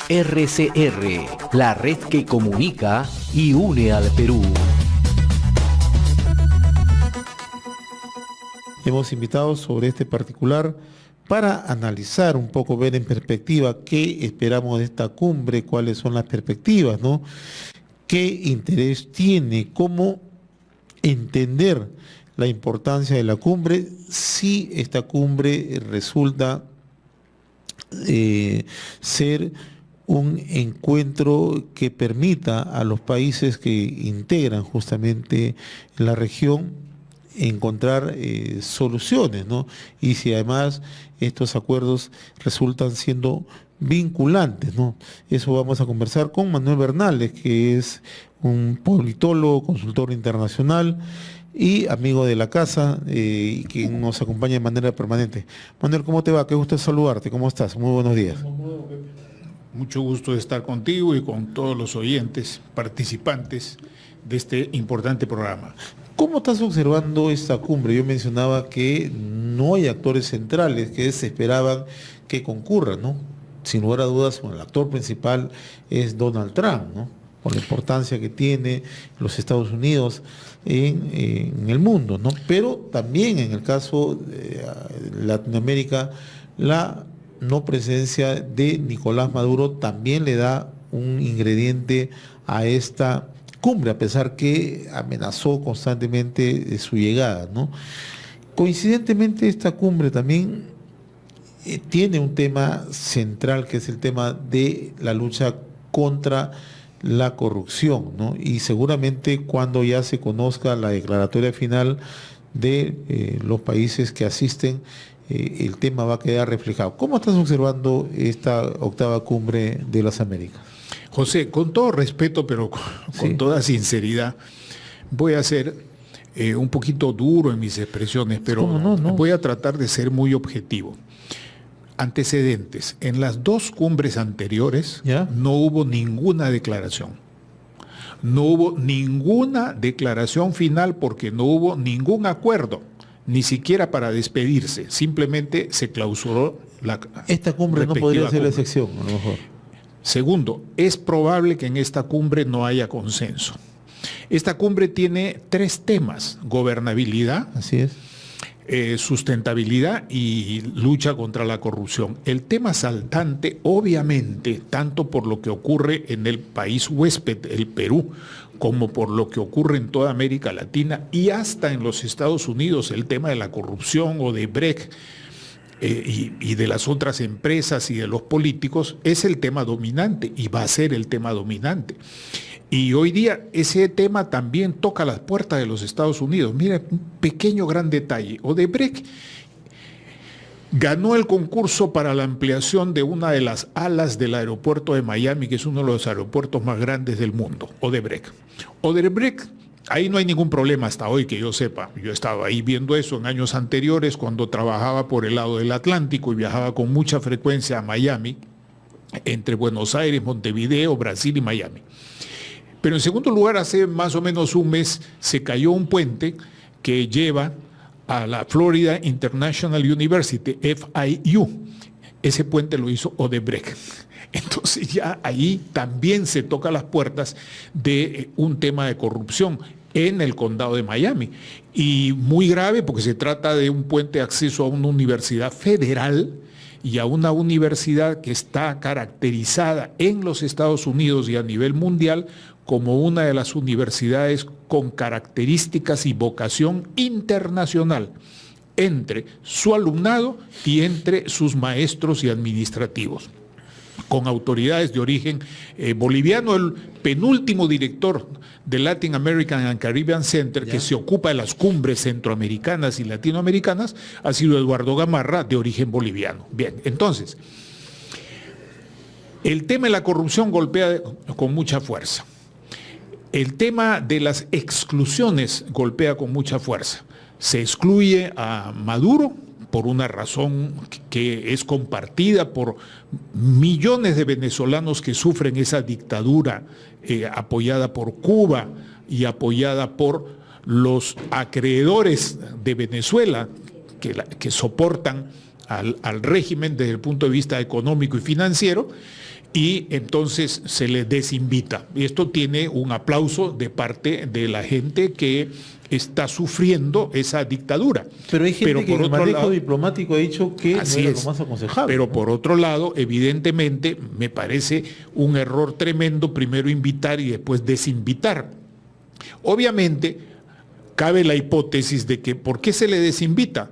RCR, la red que comunica y une al Perú. Hemos invitado sobre este particular para analizar un poco, ver en perspectiva qué esperamos de esta cumbre, cuáles son las perspectivas, ¿no? ¿Qué interés tiene? ¿Cómo entender la importancia de la cumbre? Si esta cumbre resulta ser un encuentro que permita a los países que integran justamente la región encontrar soluciones, ¿no? Y si además estos acuerdos resultan siendo vinculantes, ¿no? Eso vamos a conversar con Manuel Bernales, que es un politólogo, consultor internacional y amigo de la casa, y que nos acompaña de manera permanente. Manuel, ¿cómo te va? Qué gusto saludarte. ¿Cómo estás? Muy buenos días. Mucho gusto de estar contigo y con todos los oyentes, participantes de este importante programa. ¿Cómo estás observando esta cumbre? Yo mencionaba que no hay actores centrales que se esperaban que concurran, ¿no? Sin lugar a dudas, bueno, el actor principal es Donald Trump, ¿no? Por la importancia que tiene los Estados Unidos en el mundo, ¿no? Pero también en el caso de Latinoamérica, la no presencia de Nicolás Maduro también le da un ingrediente a esta cumbre, a pesar que amenazó constantemente su llegada, ¿no? Coincidentemente, esta cumbre también tiene un tema central, que es el tema de la lucha contra la corrupción, ¿no? Y seguramente cuando ya se conozca la declaratoria final de los países que asisten, el tema va a quedar reflejado. ¿Cómo estás observando esta octava cumbre de las Américas? José, con todo respeto, pero con toda sinceridad, voy a ser un poquito duro en mis expresiones, pero voy a tratar de ser muy objetivo. Antecedentes. En las dos cumbres anteriores no hubo ninguna declaración. No hubo ninguna declaración final porque no hubo ningún acuerdo, ni siquiera para despedirse. Simplemente se clausuró la Esta cumbre no podría ser la excepción, a lo mejor. Segundo, es probable que en esta cumbre no haya consenso. Esta cumbre tiene tres temas: gobernabilidad, así es, sustentabilidad y lucha contra la corrupción. El tema saltante, obviamente, tanto por lo que ocurre en el país huésped, el Perú, como por lo que ocurre en toda América Latina y hasta en los Estados Unidos, el tema de la corrupción o de Brecht, y de las otras empresas y de los políticos, es el tema dominante y va a ser el tema dominante. Y hoy día ese tema también toca las puertas de los Estados Unidos. Mira, un pequeño gran detalle. Odebrecht ganó el concurso para la ampliación de una de las alas del aeropuerto de Miami, que es uno de los aeropuertos más grandes del mundo, Odebrecht. Ahí no hay ningún problema hasta hoy que yo sepa. Yo he estado ahí viendo eso en años anteriores cuando trabajaba por el lado del Atlántico y viajaba con mucha frecuencia a Miami, entre Buenos Aires, Montevideo, Brasil y Miami. Pero en segundo lugar, hace más o menos un mes se cayó un puente que lleva a la Florida International University, FIU. Ese puente lo hizo Odebrecht. Entonces ya ahí también se toca las puertas de un tema de corrupción en el condado de Miami. Y muy grave porque se trata de un puente de acceso a una universidad federal y a una universidad que está caracterizada en los Estados Unidos y a nivel mundial como una de las universidades con características y vocación internacional entre su alumnado y entre sus maestros y administrativos, con autoridades de origen boliviano. El penúltimo director del Latin American and Caribbean Center, que se ocupa de las cumbres centroamericanas y latinoamericanas, ha sido Eduardo Gamarra, de origen boliviano. Bien, entonces, el tema de la corrupción golpea con mucha fuerza. El tema de las exclusiones golpea con mucha fuerza. Se excluye a Maduro por una razón que es compartida por millones de venezolanos que sufren esa dictadura apoyada por Cuba y apoyada por los acreedores de Venezuela que soportan al régimen desde el punto de vista económico y financiero, y entonces se le desinvita. Y esto tiene un aplauso de parte de la gente que está sufriendo esa dictadura. Pero hay gente que en el manejo lado, diplomático ha dicho que no era lo más aconsejable. Pero ¿no? por otro lado, evidentemente, me parece un error tremendo primero invitar y después desinvitar. Obviamente, cabe la hipótesis de que ¿por qué se le desinvita?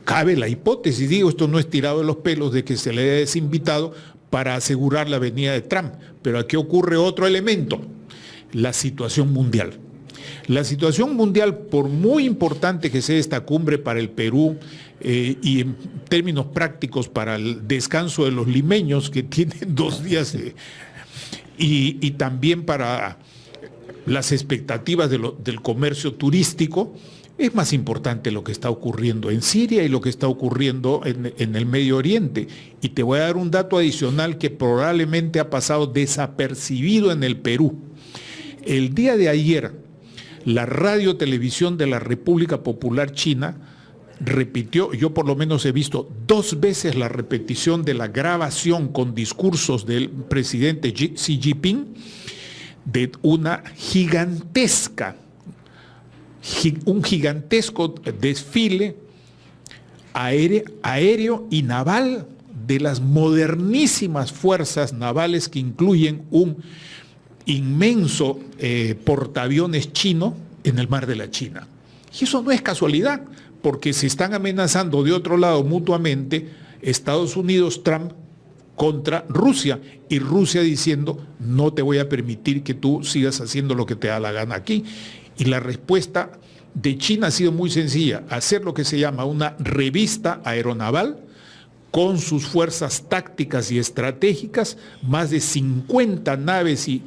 Cabe la hipótesis, digo, esto no es tirado de los pelos, de que se le haya desinvitado para asegurar la venida de Trump. Pero aquí ocurre otro elemento, la situación mundial. La situación mundial, por muy importante que sea esta cumbre para el Perú y en términos prácticos para el descanso de los limeños que tienen 2 días y también para las expectativas del comercio turístico, es más importante lo que está ocurriendo en Siria y lo que está ocurriendo en el Medio Oriente. Y te voy a dar un dato adicional que probablemente ha pasado desapercibido en el Perú. El día de ayer, la Radio-Televisión de la República Popular China repitió, yo por lo menos he visto 2 veces la repetición de la grabación con discursos del presidente Xi Jinping de una un gigantesco desfile aéreo y naval de las modernísimas fuerzas navales que incluyen un inmenso portaaviones chino en el mar de la China. Y eso no es casualidad, porque se están amenazando de otro lado mutuamente Estados Unidos, Trump, contra Rusia, y Rusia diciendo, no te voy a permitir que tú sigas haciendo lo que te da la gana aquí. Y la respuesta de China ha sido muy sencilla, hacer lo que se llama una revista aeronaval con sus fuerzas tácticas y estratégicas, más de 50 naves y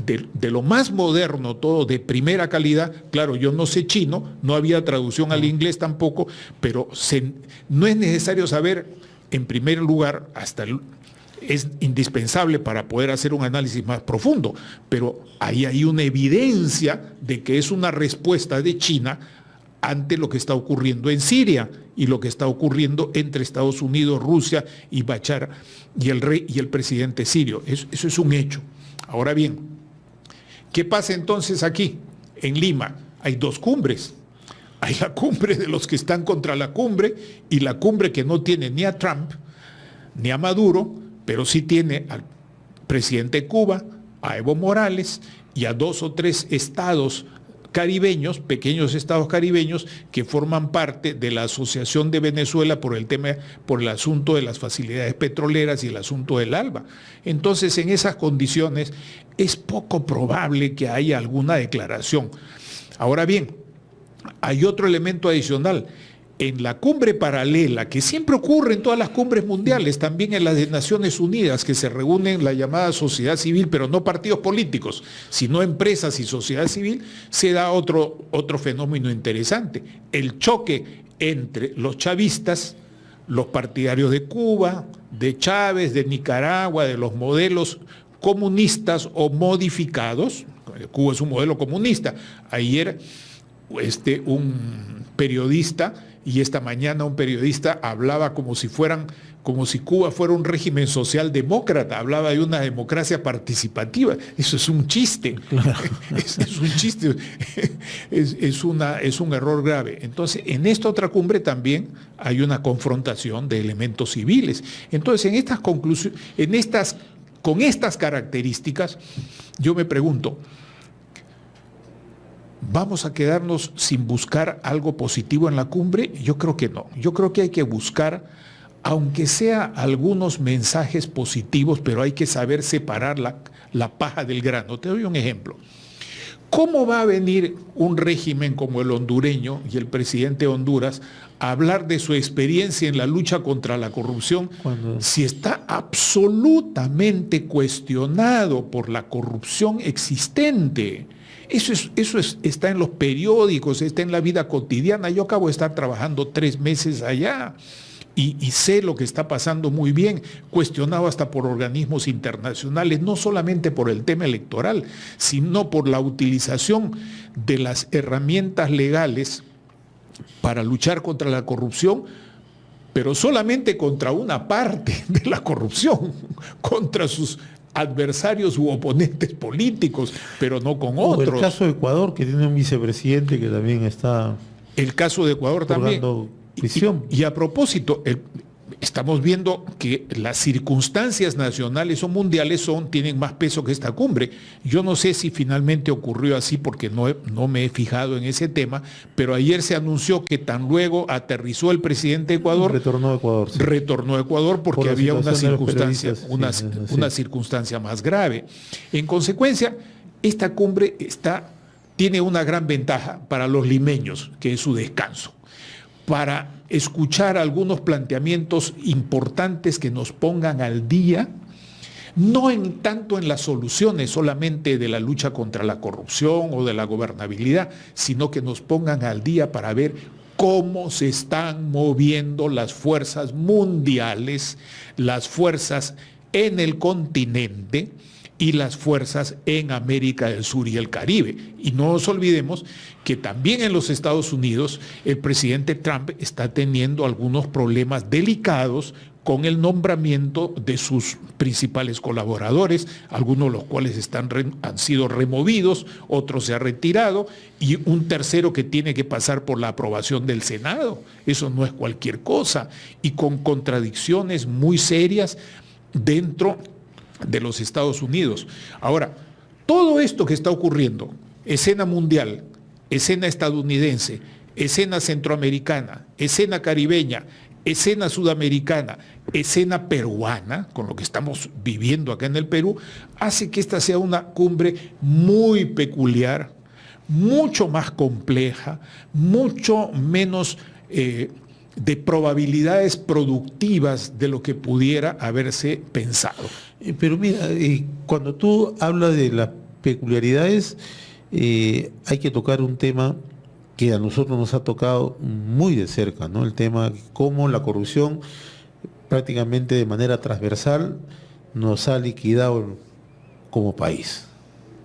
de lo más moderno, todo de primera calidad. Claro, yo no sé chino, no había traducción al inglés tampoco, pero no es necesario saber, en primer lugar, es indispensable para poder hacer un análisis más profundo, pero ahí hay una evidencia de que es una respuesta de China ante lo que está ocurriendo en Siria y lo que está ocurriendo entre Estados Unidos, Rusia y Bashar y el rey y el presidente sirio. Eso es un hecho. Ahora bien, ¿qué pasa entonces aquí? En Lima hay 2 cumbres. Hay la cumbre de los que están contra la cumbre y la cumbre que no tiene ni a Trump ni a Maduro, pero sí tiene al presidente de Cuba, a Evo Morales y a 2 o 3 estados caribeños, pequeños estados caribeños que forman parte de la Asociación de Venezuela por el asunto de las facilidades petroleras y el asunto del ALBA. Entonces, en esas condiciones es poco probable que haya alguna declaración. Ahora bien, hay otro elemento adicional. En la cumbre paralela, que siempre ocurre en todas las cumbres mundiales, también en las de Naciones Unidas, que se reúnen la llamada sociedad civil, pero no partidos políticos, sino empresas y sociedad civil, se da otro fenómeno interesante. El choque entre los chavistas, los partidarios de Cuba, de Chávez, de Nicaragua, de los modelos comunistas o modificados. Cuba es un modelo comunista. Ayer un periodista y esta mañana un periodista hablaba como si Cuba fuera un régimen socialdemócrata, hablaba de una democracia participativa. Eso es un chiste, claro. es un chiste, es un error grave. Entonces, en esta otra cumbre también hay una confrontación de elementos civiles. Entonces, en estas conclusiones, con estas características, yo me pregunto, ¿vamos a quedarnos sin buscar algo positivo en la cumbre? Yo creo que no. Yo creo que hay que buscar, aunque sea algunos mensajes positivos, pero hay que saber separar la paja del grano. Te doy un ejemplo. ¿Cómo va a venir un régimen como el hondureño y el presidente de Honduras a hablar de su experiencia en la lucha contra la corrupción si está absolutamente cuestionado por la corrupción existente? Eso está en los periódicos, está en la vida cotidiana. Yo acabo de estar trabajando 3 meses allá y sé lo que está pasando muy bien, cuestionado hasta por organismos internacionales, no solamente por el tema electoral, sino por la utilización de las herramientas legales para luchar contra la corrupción, pero solamente contra una parte de la corrupción, contra sus adversarios u oponentes políticos, pero no con otros. El caso de Ecuador, que tiene un vicepresidente que también está El caso de Ecuador también. Prisión. Y a propósito, estamos viendo que las circunstancias nacionales o mundiales tienen más peso que esta cumbre. Yo no sé si finalmente ocurrió así porque no me he fijado en ese tema, pero ayer se anunció que tan luego aterrizó el presidente de Ecuador. Retornó a Ecuador. Sí. Retornó a Ecuador porque Por había una circunstancia, una circunstancia más grave. En consecuencia, esta cumbre tiene una gran ventaja para los limeños, que es su descanso, para escuchar algunos planteamientos importantes que nos pongan al día, no tanto en las soluciones solamente de la lucha contra la corrupción o de la gobernabilidad, sino que nos pongan al día para ver cómo se están moviendo las fuerzas mundiales, las fuerzas en el continente y las fuerzas en América del Sur y el Caribe. Y no nos olvidemos que también en los Estados Unidos el presidente Trump está teniendo algunos problemas delicados con el nombramiento de sus principales colaboradores, algunos de los cuales han sido removidos, otros se han retirado, y un tercero que tiene que pasar por la aprobación del Senado. Eso no es cualquier cosa, y con contradicciones muy serias dentro de los Estados Unidos. Ahora, todo esto que está ocurriendo, escena mundial, escena estadounidense, escena centroamericana, escena caribeña, escena sudamericana, escena peruana, con lo que estamos viviendo acá en el Perú, hace que esta sea una cumbre muy peculiar, mucho más compleja, mucho menos de probabilidades productivas de lo que pudiera haberse pensado. Pero mira, cuando tú hablas de las peculiaridades, hay que tocar un tema que a nosotros nos ha tocado muy de cerca, ¿no? El tema de cómo la corrupción prácticamente de manera transversal nos ha liquidado como país,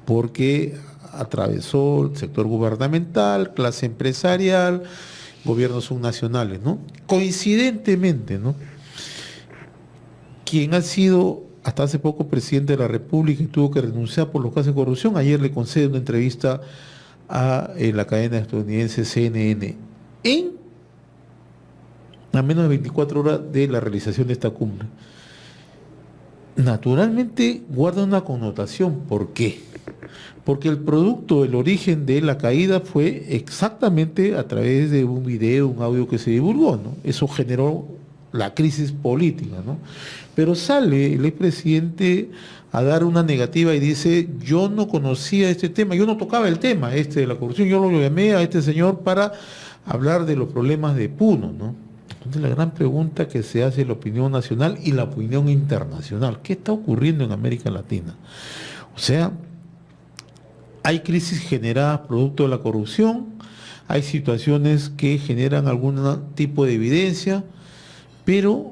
porque atravesó el sector gubernamental, clase empresarial, gobiernos subnacionales, ¿no? Coincidentemente, ¿no? Quien ha sido hasta hace poco presidente de la República y tuvo que renunciar por los casos de corrupción, ayer le concede una entrevista a la cadena estadounidense CNN a menos de 24 horas de la realización de esta cumbre. Naturalmente guarda una connotación. ¿Por qué? Porque el producto, el origen de la caída fue exactamente a través de un video, un audio que se divulgó, ¿no? Eso generó la crisis política, ¿no? Pero sale el expresidente a dar una negativa y dice: yo no conocía este tema, yo no tocaba el tema de la corrupción, yo lo llamé a este señor para hablar de los problemas de Puno, ¿no? Entonces la gran pregunta que se hace la opinión nacional y la opinión internacional: ¿qué está ocurriendo en América Latina? O sea, hay crisis generadas producto de la corrupción, hay situaciones que generan algún tipo de evidencia, pero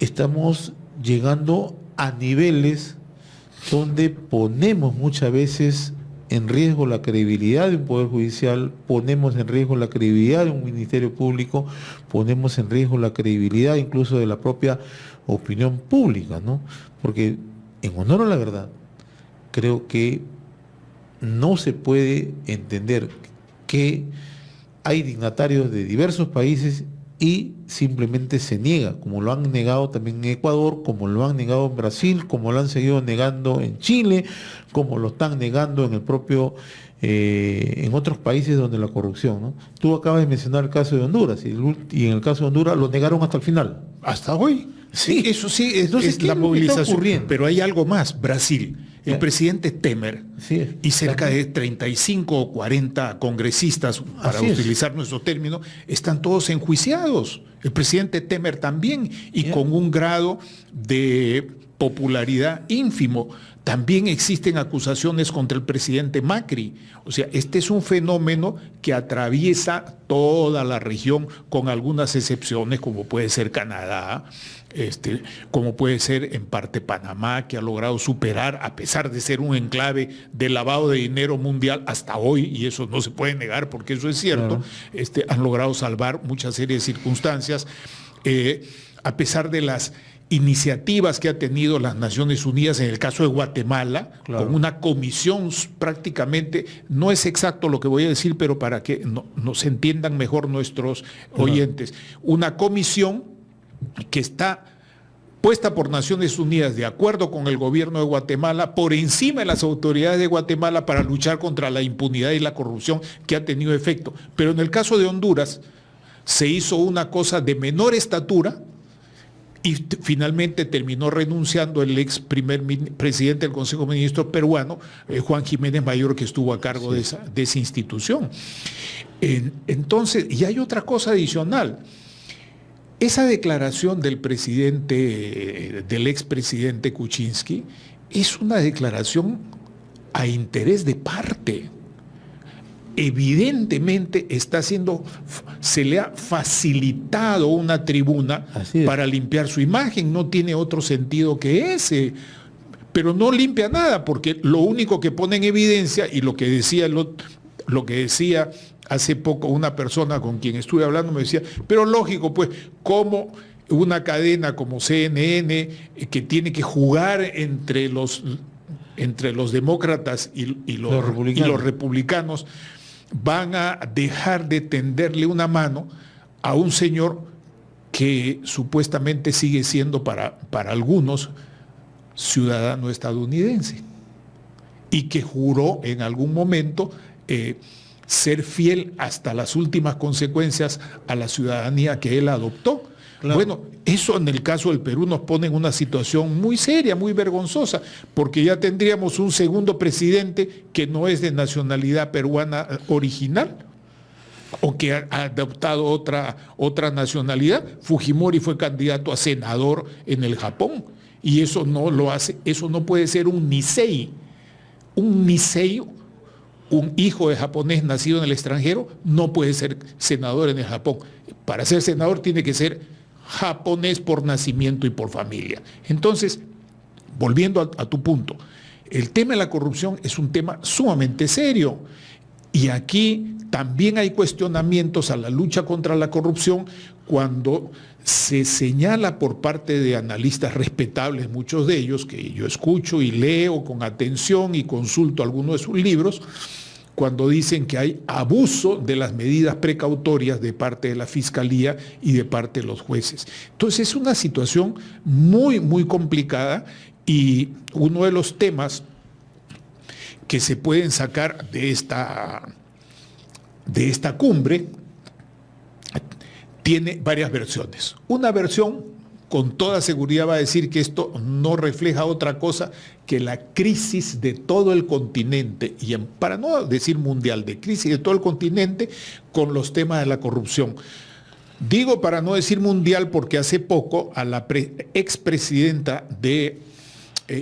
estamos llegando a niveles donde ponemos muchas veces en riesgo la credibilidad de un poder judicial, ponemos en riesgo la credibilidad de un ministerio público, ponemos en riesgo la credibilidad incluso de la propia opinión pública, ¿no? Porque, en honor a la verdad, creo que no se puede entender que hay dignatarios de diversos países y simplemente se niega, como lo han negado también en Ecuador, como lo han negado en Brasil, como lo han seguido negando en Chile, como lo están negando en el propio, en otros países donde la corrupción, ¿no? Tú acabas de mencionar el caso de Honduras, y en el caso de Honduras lo negaron hasta el final. Hasta hoy. Sí, eso sí, entonces, es la movilización. Pero hay algo más, Brasil. El presidente Temer y cerca de 35 o 40 congresistas, para utilizar nuestro término, están todos enjuiciados. El presidente Temer también, y con un grado de popularidad ínfimo. también existen acusaciones contra el presidente Macri. O sea, este es un fenómeno que atraviesa toda la región con algunas excepciones, como puede ser Canadá, como puede ser en parte Panamá, que ha logrado superar, a pesar de ser un enclave de lavado de dinero mundial hasta hoy, y eso no se puede negar porque eso es cierto, han logrado salvar muchas series de circunstancias, a pesar de las iniciativas que ha tenido las Naciones Unidas en el caso de Guatemala, con una comisión prácticamente, no es exacto lo que voy a decir, pero para que nos entiendan mejor nuestros oyentes, una comisión que está puesta por Naciones Unidas de acuerdo con el gobierno de Guatemala, por encima de las autoridades de Guatemala para luchar contra la impunidad y la corrupción que ha tenido efecto. Pero en el caso de Honduras se hizo una cosa de menor estatura, y finalmente terminó renunciando el ex primer presidente del Consejo de Ministros peruano, Juan Jiménez Mayor, que estuvo a cargo de esa institución. Entonces, y hay otra cosa adicional. Esa declaración del presidente, del expresidente Kuczynski, es una declaración a interés de parte. Evidentemente se le ha facilitado una tribuna para limpiar su imagen, no tiene otro sentido que ese, pero no limpia nada, porque lo único que pone en evidencia, y lo que decía hace poco una persona con quien estuve hablando, me decía, pero lógico, pues, como una cadena como CNN, que tiene que jugar entre los demócratas y los republicanos, van a dejar de tenderle una mano a un señor que supuestamente sigue siendo para algunos ciudadano estadounidense y que juró en algún momento ser fiel hasta las últimas consecuencias a la ciudadanía que él adoptó. Claro. Bueno, eso en el caso del Perú nos pone en una situación muy seria, muy vergonzosa, porque ya tendríamos un segundo presidente que no es de nacionalidad peruana original o que ha adoptado otra nacionalidad. Fujimori fue candidato a senador en el Japón y eso no lo hace, eso no puede ser un Nisei. Un Nisei, un hijo de japonés nacido en el extranjero, no puede ser senador en el Japón. Para ser senador tiene que ser japonés por nacimiento y por familia. Entonces, volviendo a tu punto, el tema de la corrupción es un tema sumamente serio y aquí también hay cuestionamientos a la lucha contra la corrupción cuando se señala por parte de analistas respetables, muchos de ellos que yo escucho y leo con atención y consulto algunos de sus libros, cuando dicen que hay abuso de las medidas precautorias de parte de la Fiscalía y de parte de los jueces. Entonces es una situación muy, muy complicada y uno de los temas que se pueden sacar de esta cumbre tiene varias versiones. Una versión con toda seguridad va a decir que esto no refleja otra cosa que la crisis de todo el continente, y para no decir mundial, de crisis de todo el continente con los temas de la corrupción. Digo para no decir mundial porque hace poco a la expresidenta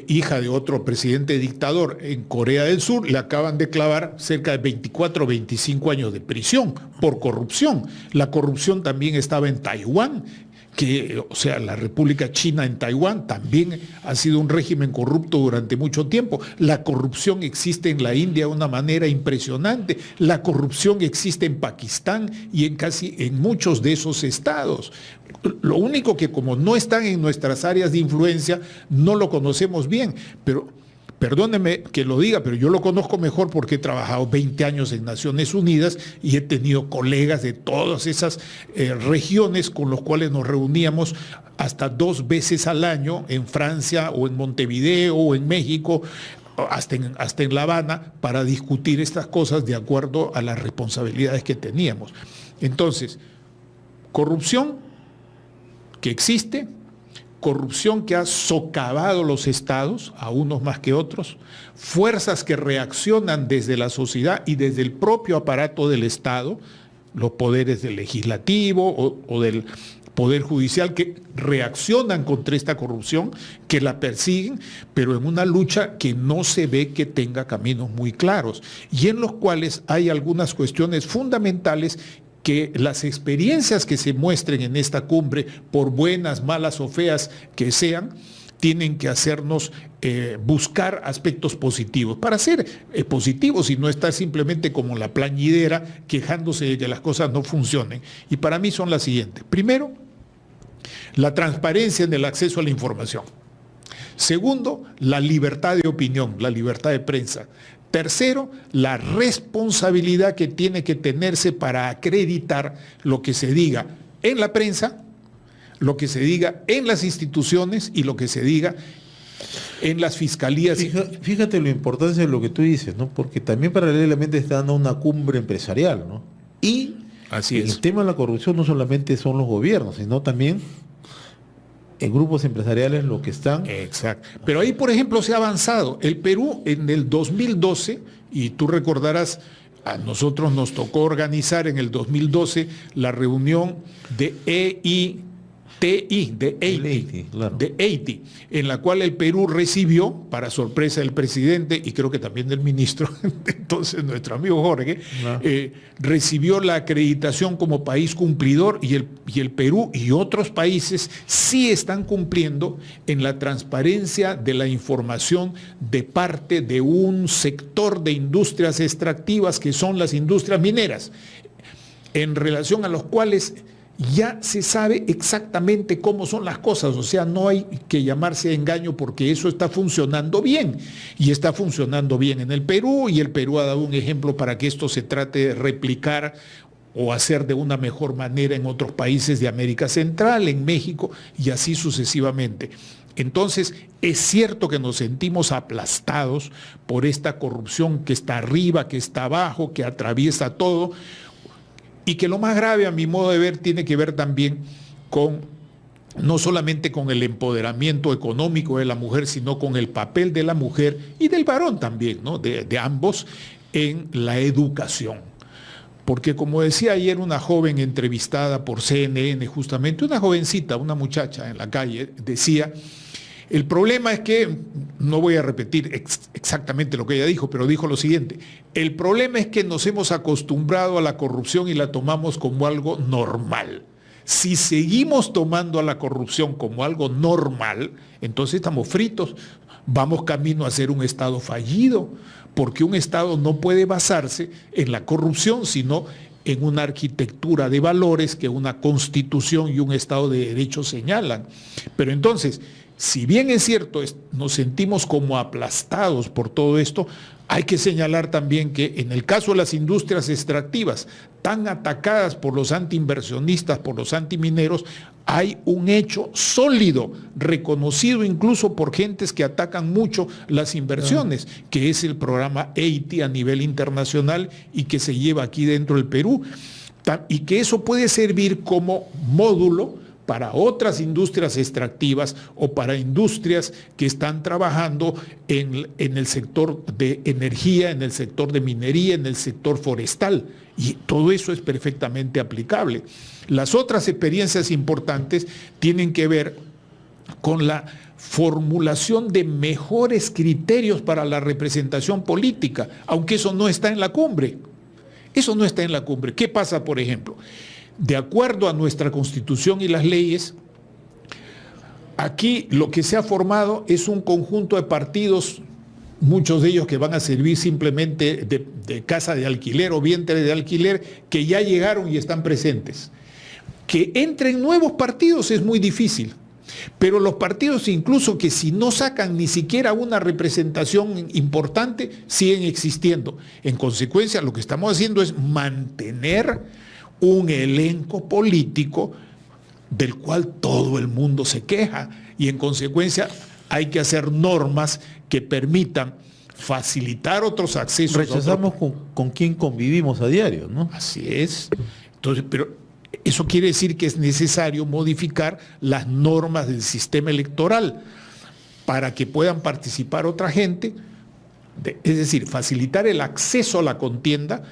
hija de otro presidente dictador en Corea del Sur, le acaban de clavar cerca de 24 o 25 años de prisión por corrupción. La corrupción también estaba en Taiwán, la República China en Taiwán también ha sido un régimen corrupto durante mucho tiempo. La corrupción existe en la India de una manera impresionante. La corrupción existe en Pakistán y en muchos de esos estados. Lo único que como no están en nuestras áreas de influencia, no lo conocemos bien, pero perdóneme que lo diga, pero yo lo conozco mejor porque he trabajado 20 años en Naciones Unidas y he tenido colegas de todas esas regiones con los cuales nos reuníamos hasta 2 veces al año en Francia o en Montevideo o en México, hasta en La Habana, para discutir estas cosas de acuerdo a las responsabilidades que teníamos. Entonces, corrupción que existe, corrupción que ha socavado los estados, a unos más que otros, fuerzas que reaccionan desde la sociedad y desde el propio aparato del Estado, los poderes del legislativo o del Poder Judicial que reaccionan contra esta corrupción, que la persiguen, pero en una lucha que no se ve que tenga caminos muy claros y en los cuales hay algunas cuestiones fundamentales que las experiencias que se muestren en esta cumbre, por buenas, malas o feas que sean, tienen que hacernos buscar aspectos positivos, para ser positivos y no estar simplemente como la plañidera quejándose de que las cosas no funcionen. Y para mí son las siguientes. Primero, la transparencia en el acceso a la información. Segundo, la libertad de opinión, la libertad de prensa. Tercero, la responsabilidad que tiene que tenerse para acreditar lo que se diga en la prensa, lo que se diga en las instituciones y lo que se diga en las fiscalías. Fíjate la importancia de lo que tú dices, ¿no? Porque también paralelamente está dando una cumbre empresarial, ¿no? Y así es. El tema de la corrupción no solamente son los gobiernos, sino también en grupos empresariales lo que están. Exacto. Pero ahí, por ejemplo, se ha avanzado. El Perú en el 2012, y tú recordarás, a nosotros nos tocó organizar en el 2012 la reunión de EITI, Claro. de EITI, en la cual el Perú recibió, para sorpresa del presidente y creo que también del ministro, entonces nuestro amigo Jorge, recibió la acreditación como país cumplidor y el Perú y otros países sí están cumpliendo en la transparencia de la información de parte de un sector de industrias extractivas que son las industrias mineras, en relación a los cuales ya se sabe exactamente cómo son las cosas, o sea, no hay que llamarse a engaño porque eso está funcionando bien y está funcionando bien en el Perú y el Perú ha dado un ejemplo para que esto se trate de replicar o hacer de una mejor manera en otros países de América Central, en México y así sucesivamente. Entonces, es cierto que nos sentimos aplastados por esta corrupción que está arriba, que está abajo, que atraviesa todo. Y que lo más grave, a mi modo de ver, tiene que ver también con, no solamente con el empoderamiento económico de la mujer, sino con el papel de la mujer y del varón también, ¿no? de ambos en la educación. Porque como decía ayer una joven entrevistada por CNN, justamente, una jovencita, una muchacha en la calle, decía, el problema es que, no voy a repetir exactamente lo que ella dijo, pero dijo lo siguiente, el problema es que nos hemos acostumbrado a la corrupción y la tomamos como algo normal. Si seguimos tomando a la corrupción como algo normal, entonces estamos fritos, vamos camino a ser un Estado fallido, porque un Estado no puede basarse en la corrupción, sino en una arquitectura de valores que una Constitución y un Estado de Derecho señalan. Pero entonces, si bien es cierto, nos sentimos como aplastados por todo esto, hay que señalar también que en el caso de las industrias extractivas, tan atacadas por los antiinversionistas, por los antimineros, hay un hecho sólido, reconocido incluso por gentes que atacan mucho las inversiones, que es el programa EITI a nivel internacional y que se lleva aquí dentro del Perú, y que eso puede servir como módulo para otras industrias extractivas o para industrias que están trabajando en el sector de energía, en el sector de minería, en el sector forestal. Y todo eso es perfectamente aplicable. Las otras experiencias importantes tienen que ver con la formulación de mejores criterios para la representación política, aunque eso no está en la cumbre. Eso no está en la cumbre. ¿Qué pasa, por ejemplo? De acuerdo a nuestra Constitución y las leyes, aquí lo que se ha formado es un conjunto de partidos, muchos de ellos que van a servir simplemente de casa de alquiler o vientre de alquiler, que ya llegaron y están presentes. Que entren nuevos partidos es muy difícil, pero los partidos incluso que si no sacan ni siquiera una representación importante, siguen existiendo. En consecuencia, lo que estamos haciendo es mantener un elenco político del cual todo el mundo se queja y en consecuencia hay que hacer normas que permitan facilitar otros accesos. Rechazamos con quien convivimos a diario, ¿no? Así es. Entonces, pero eso quiere decir que es necesario modificar las normas del sistema electoral para que puedan participar otra gente, es decir, facilitar el acceso a la contienda,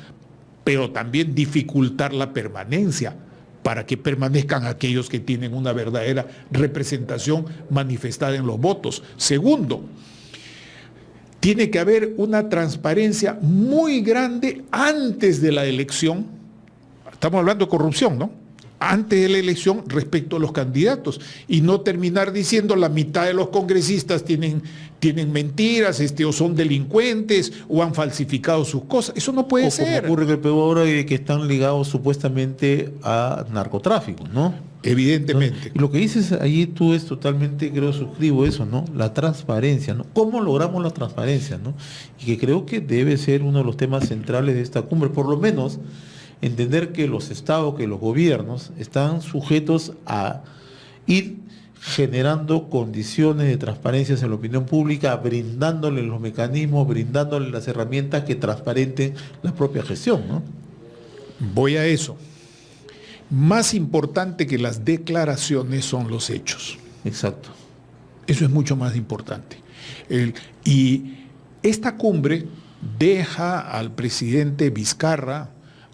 pero también dificultar la permanencia, para que permanezcan aquellos que tienen una verdadera representación manifestada en los votos. Segundo, tiene que haber una transparencia muy grande antes de la elección. Estamos hablando de corrupción, ¿no? Antes de la elección respecto a los candidatos y no terminar diciendo la mitad de los congresistas tienen mentiras, o son delincuentes o han falsificado sus cosas. Eso no puede ser. Como ocurre en el Perú ahora y que están ligados supuestamente a narcotráfico, ¿no? Evidentemente. Y lo que dices allí tú es totalmente, creo, suscribo eso, ¿no? La transparencia, ¿no? ¿Cómo logramos la transparencia, ¿no? Y que creo que debe ser uno de los temas centrales de esta cumbre, por lo menos entender que los estados, que los gobiernos están sujetos a ir generando condiciones de transparencia en la opinión pública, brindándole los mecanismos, brindándole las herramientas que transparenten la propia gestión, ¿no? Voy a eso. Más importante que las declaraciones son los hechos. Exacto. Eso es mucho más importante. Y esta cumbre deja al presidente Vizcarra,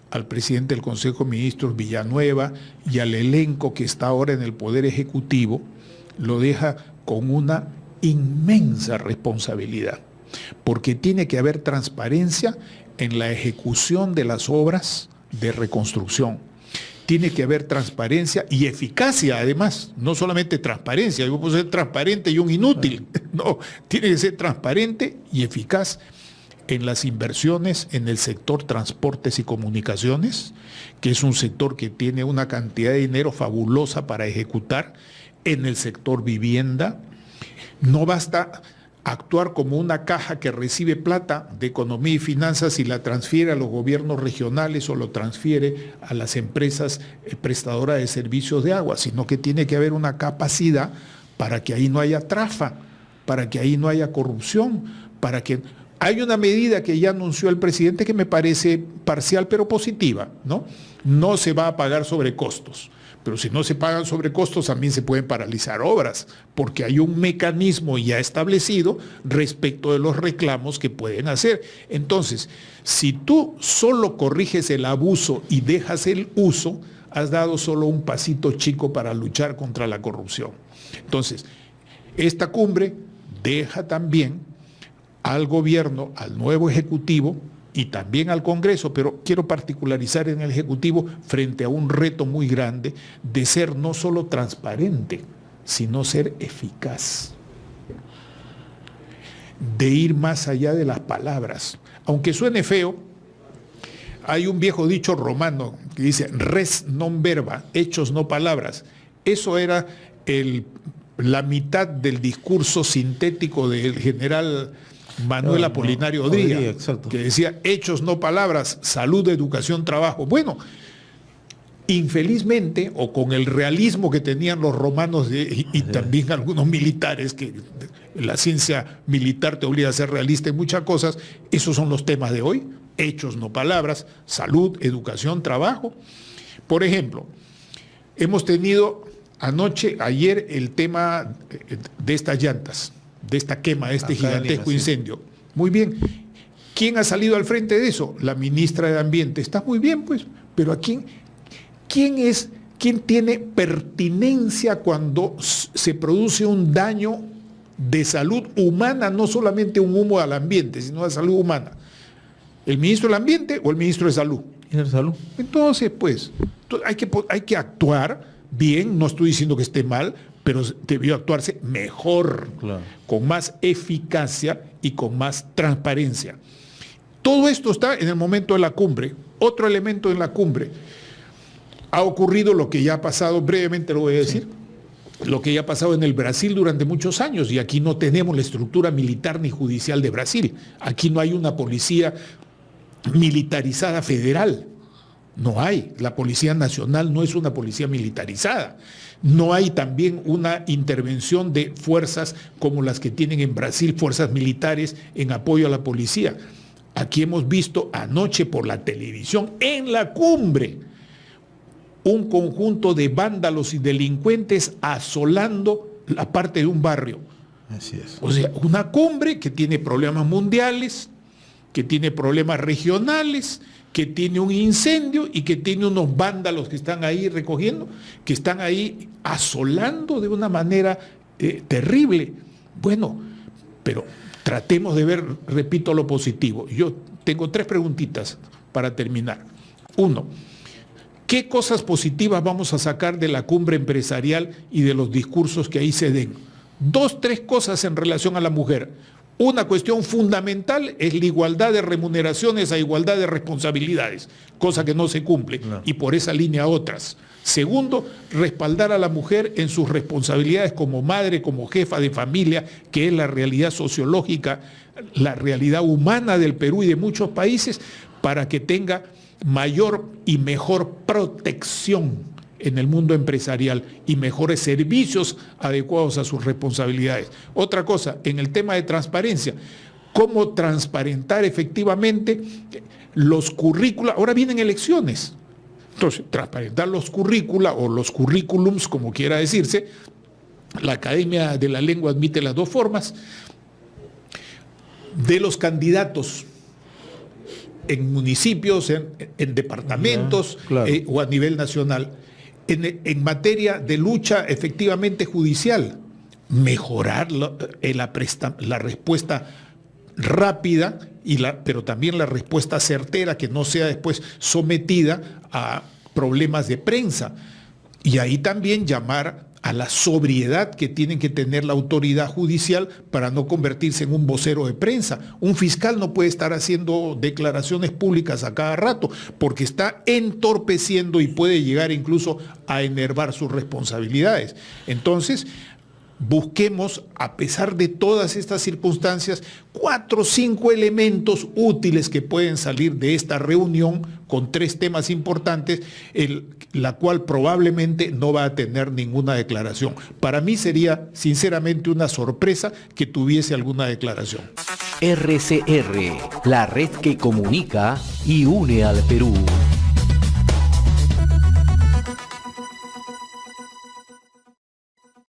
al presidente del Consejo de Ministros Villanueva y al elenco que está ahora en el Poder Ejecutivo, lo deja con una inmensa responsabilidad, porque tiene que haber transparencia en la ejecución de las obras de reconstrucción. Tiene que haber transparencia y eficacia, además, no solamente transparencia, yo puedo ser transparente y un inútil, no, tiene que ser transparente y eficaz en las inversiones en el sector transportes y comunicaciones, que es un sector que tiene una cantidad de dinero fabulosa para ejecutar, en el sector vivienda. No basta actuar como una caja que recibe plata de economía y finanzas y la transfiere a los gobiernos regionales o lo transfiere a las empresas prestadoras de servicios de agua, sino que tiene que haber una capacidad para que ahí no haya trafa, para que ahí no haya corrupción, para que... Hay una medida que ya anunció el presidente que me parece parcial pero positiva, ¿no? No se va a pagar sobrecostos. Pero si no se pagan sobrecostos, también se pueden paralizar obras, porque hay un mecanismo ya establecido respecto de los reclamos que pueden hacer. Entonces, si tú solo corriges el abuso y dejas el uso, has dado solo un pasito chico para luchar contra la corrupción. Entonces, esta cumbre deja también al gobierno, al nuevo ejecutivo y también al Congreso, pero quiero particularizar en el Ejecutivo frente a un reto muy grande de ser no solo transparente, sino ser eficaz, de ir más allá de las palabras. Aunque suene feo, hay un viejo dicho romano que dice res non verba, hechos no palabras. Eso era la mitad del discurso sintético del general Manuel Apolinario Odría, que decía hechos no palabras, salud, educación, trabajo. Bueno, infelizmente, o con el realismo que tenían los romanos y también algunos militares, que la ciencia militar te obliga a ser realista en muchas cosas, esos son los temas de hoy, hechos no palabras, salud, educación, trabajo. Por ejemplo, hemos tenido ayer el tema de estas llantas, de esta quema, de este gigantesco incendio. Muy bien. ¿Quién ha salido al frente de eso? La ministra de Ambiente. Está muy bien, pues, pero ¿quién tiene pertinencia cuando se produce un daño de salud humana, no solamente un humo al ambiente, sino de salud humana? ¿El ministro del Ambiente o el ministro de Salud? ¿De Salud? Entonces, pues, hay que actuar bien, no estoy diciendo que esté mal, pero debió actuarse mejor, claro, con más eficacia y con más transparencia. Todo esto está en el momento de la cumbre. Otro elemento en la cumbre. Ha ocurrido lo que ya ha pasado, brevemente lo voy a decir, lo que ya ha pasado en el Brasil durante muchos años, y aquí no tenemos la estructura militar ni judicial de Brasil. Aquí no hay una policía militarizada federal. No hay. La Policía Nacional no es una policía militarizada. No hay también una intervención de fuerzas como las que tienen en Brasil, fuerzas militares en apoyo a la policía. Aquí hemos visto anoche por la televisión, en la cumbre, un conjunto de vándalos y delincuentes asolando la parte de un barrio. Así es. O sea, una cumbre que tiene problemas mundiales, que tiene problemas regionales, que tiene un incendio y que tiene unos vándalos que están ahí recogiendo, que están ahí asolando de una manera terrible. Bueno, pero tratemos de ver, repito, lo positivo. Yo tengo 3 preguntitas para terminar. 1, ¿qué cosas positivas vamos a sacar de la cumbre empresarial y de los discursos que ahí se den? 2, 3 cosas en relación a la mujer. Una cuestión fundamental es la igualdad de remuneraciones a igualdad de responsabilidades, cosa que no se cumple, y por esa línea otras. Segundo, respaldar a la mujer en sus responsabilidades como madre, como jefa de familia, que es la realidad sociológica, la realidad humana del Perú y de muchos países, para que tenga mayor y mejor protección en el mundo empresarial y mejores servicios adecuados a sus responsabilidades. Otra cosa, en el tema de transparencia, cómo transparentar efectivamente los currícula. Ahora vienen elecciones. Entonces, transparentar los currícula o los currículums, como quiera decirse. La Academia de la Lengua admite las 2 formas. De los candidatos en municipios, en departamentos, claro, o a nivel nacional. En materia de lucha efectivamente judicial, mejorar la respuesta rápida, pero también la respuesta certera, que no sea después sometida a problemas de prensa. Y ahí también llamar a la sobriedad que tiene que tener la autoridad judicial para no convertirse en un vocero de prensa. Un fiscal no puede estar haciendo declaraciones públicas a cada rato porque está entorpeciendo y puede llegar incluso a enervar sus responsabilidades. Entonces, busquemos, a pesar de todas estas circunstancias, 4 o 5 elementos útiles que pueden salir de esta reunión con 3 temas importantes, la cual probablemente no va a tener ninguna declaración. Para mí sería sinceramente una sorpresa que tuviese alguna declaración. RCR, la red que comunica y une al Perú.